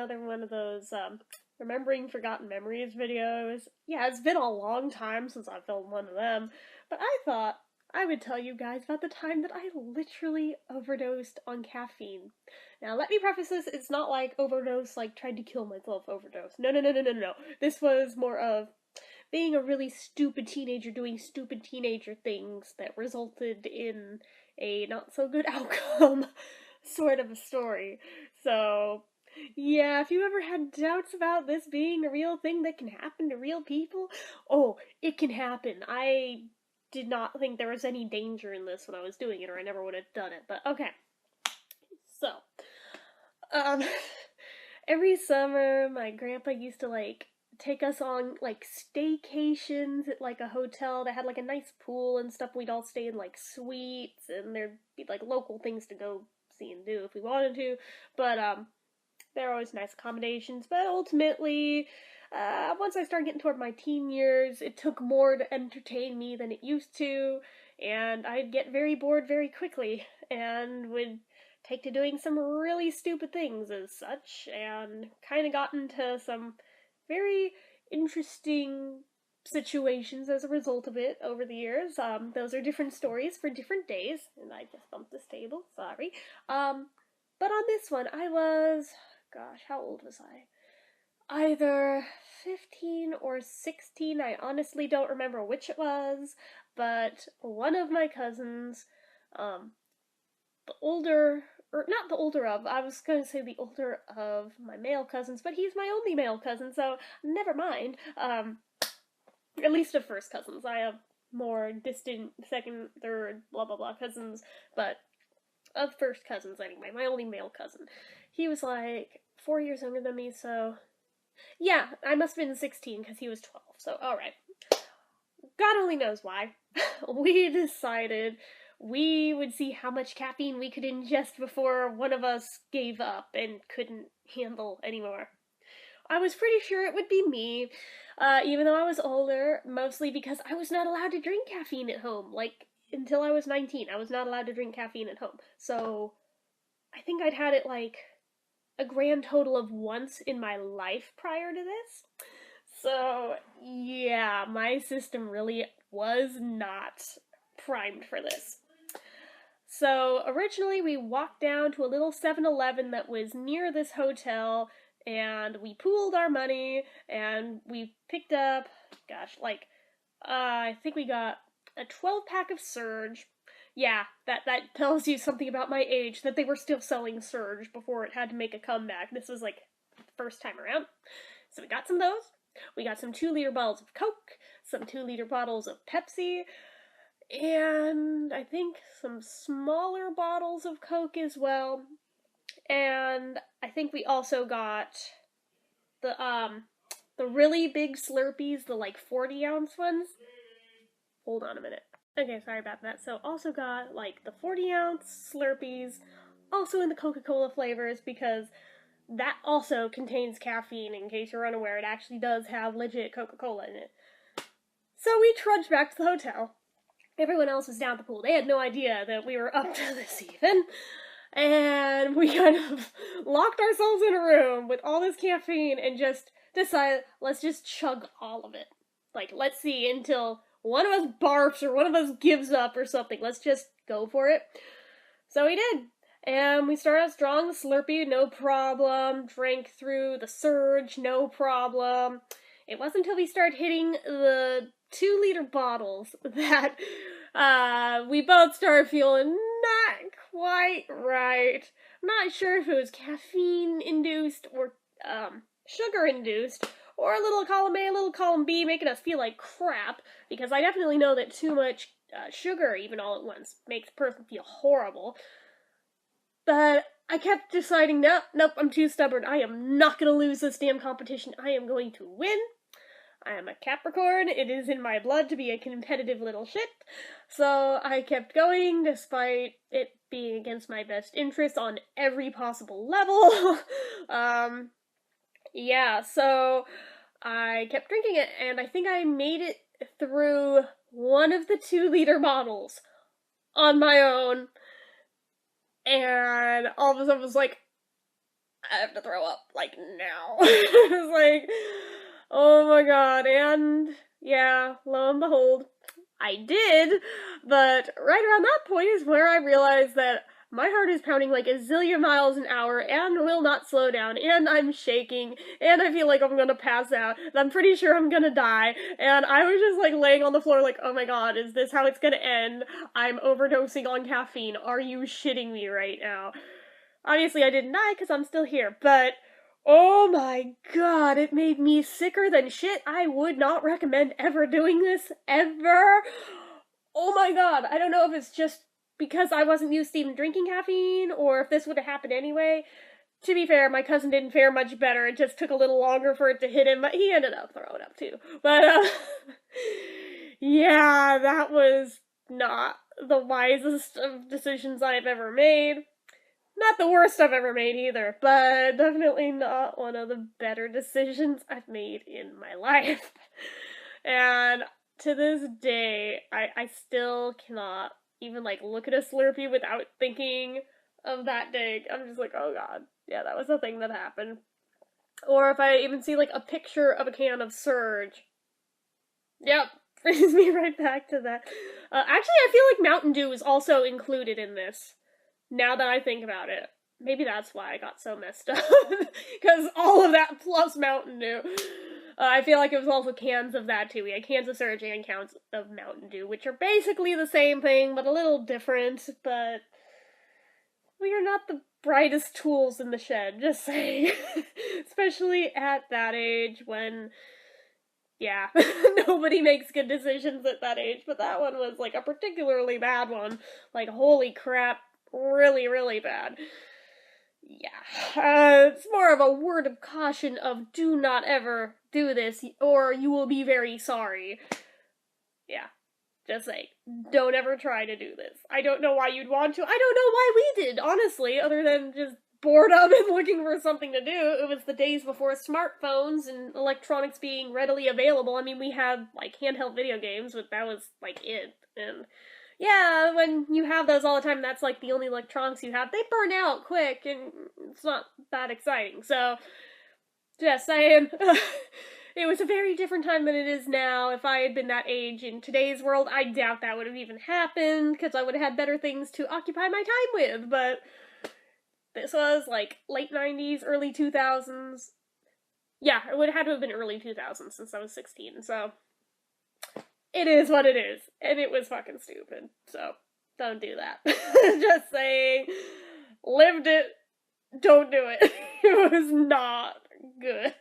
another one of those, remembering forgotten memories videos. Yeah, it's been a long time since I filmed one of them, but I thought I would tell you guys about the time that I literally overdosed on caffeine. Now, let me preface this, it's not like overdose, like tried to kill myself overdose. No, no, no, no, no, no. This was more of being a really stupid teenager doing stupid teenager things that resulted in a not so good outcome sort of a story. So, yeah, if you ever had doubts about this being a real thing that can happen to real people, oh, it can happen. I did not think there was any danger in this when I was doing it, or I never would have done it, but okay. So, um, every summer, my grandpa used to, like, take us on, like, staycations at, like, a hotel that had, like, a nice pool and stuff. We'd all stay in, like, suites, and there'd be, like, local things to go see and do if we wanted to, but, they're always nice accommodations, but ultimately, once I started getting toward my teen years, it took more to entertain me than it used to, and I'd get very bored very quickly, and would take to doing some really stupid things as such, and kind of got into some very interesting situations as a result of it over the years. Those are different stories for different days, and I just bumped this table, sorry. But on this one, I was, gosh, how old was I? Either 15 or 16, I honestly don't remember which it was, but one of my cousins, the older, or not the older of, I was going to say the older of my male cousins, but he's my only male cousin, so never mind. At least of first cousins. I have more distant second, third, blah blah blah cousins, but of first cousins anyway, my only male cousin. He was like 4 years younger than me, so yeah, I must have been 16 because he was 12, so alright. God only knows why. We decided we would see how much caffeine we could ingest before one of us gave up and couldn't handle anymore. I was pretty sure it would be me, even though I was older, mostly because I was not allowed to drink caffeine at home. Like, until I was 19, I was not allowed to drink caffeine at home. So, I think I'd had it, like, a grand total of once in my life prior to this. So, yeah, my system really was not primed for this. So, originally we walked down to a little 7-Eleven that was near this hotel, and we pooled our money, and we picked up, gosh, like, I think we got a 12-pack of Surge. Yeah, that tells you something about my age, that they were still selling Surge before it had to make a comeback. This was, like, the first time around. So we got some of those. We got some 2-liter bottles of Coke, some 2-liter bottles of Pepsi, and I think some smaller bottles of Coke as well. And I think we also got the really big Slurpees, the like 40-ounce ones. Hold on a minute. Okay, sorry about that. So also got like the 40-ounce Slurpees, also in the Coca-Cola flavors, because that also contains caffeine. In case you're unaware, it actually does have legit Coca-Cola in it. So we trudged back to the hotel. Everyone else was down at the pool. They had no idea that we were up to this even. And we kind of locked ourselves in a room with all this caffeine and just decided, let's just chug all of it. Like, let's see until one of us barfs or one of us gives up or something. Let's just go for it. So we did. And we started out strong, the Slurpee, no problem. Drank through the Surge, no problem. It wasn't until we started hitting the 2-liter bottles that we both started feeling not quite right. I'm not sure if it was caffeine-induced or sugar-induced, or a little column A, a little column B, making us feel like crap, because I definitely know that too much sugar, even all at once, makes a person feel horrible. But I kept deciding, nope, I'm too stubborn. I am not going to lose this damn competition. I am going to win. I am a Capricorn. It is in my blood to be a competitive little shit. So I kept going despite it being against my best interest on every possible level. Yeah, so I kept drinking it, and I think I made it through one of the 2-liter bottles on my own. And all of a sudden I was like, I have to throw up, like, now. It's like, oh my god, and yeah, lo and behold, I did, but right around that point is where I realized that my heart is pounding like a zillion miles an hour and will not slow down, and I'm shaking, and I feel like I'm gonna pass out, and I'm pretty sure I'm gonna die, and I was just like laying on the floor like, oh my god, is this how it's gonna end? I'm overdosing on caffeine. Are you shitting me right now? Obviously I didn't die because I'm still here, but oh my god, it made me sicker than shit. I would not recommend ever doing this, ever. Oh my god, I don't know if it's just because I wasn't used to even drinking caffeine, or if this would have happened anyway. To be fair, my cousin didn't fare much better. It just took a little longer for it to hit him, but he ended up throwing up too. But, yeah, that was not the wisest of decisions I've ever made. Not the worst I've ever made either, but definitely not one of the better decisions I've made in my life. And to this day, I still cannot even, like, look at a Slurpee without thinking of that day. I'm just like, oh god, yeah, that was a thing that happened. Or if I even see, like, a picture of a can of Surge. Yep, brings me right back to that. Actually, I feel like Mountain Dew is also included in this. Now that I think about it. Maybe that's why I got so messed up. Because all of that plus Mountain Dew. I feel like it was also cans of that too. We had cans of Surge and cans of Mountain Dew, which are basically the same thing, but a little different. But we are not the brightest tools in the shed, just saying. Especially at that age when, yeah, nobody makes good decisions at that age. But that one was like a particularly bad one. Like, holy crap. Really, really bad. Yeah. It's more of a word of caution of do not ever do this, or you will be very sorry. Yeah. Just saying. Don't ever try to do this. I don't know why you'd want to. I don't know why we did, honestly, other than just boredom and looking for something to do. It was the days before smartphones and electronics being readily available. I mean, we had, like, handheld video games, but that was, like, it. And yeah, when you have those all the time, that's like the only electronics you have. They burn out quick, and it's not that exciting. So, just saying, it was a very different time than it is now. If I had been that age in today's world, I doubt that would have even happened, because I would have had better things to occupy my time with. But this was like late 90s, early 2000s. Yeah, it would have had to have been early 2000s since I was 16, so it is what it is, and it was fucking stupid, so don't do that. Just saying, lived it, don't do it. It was not good.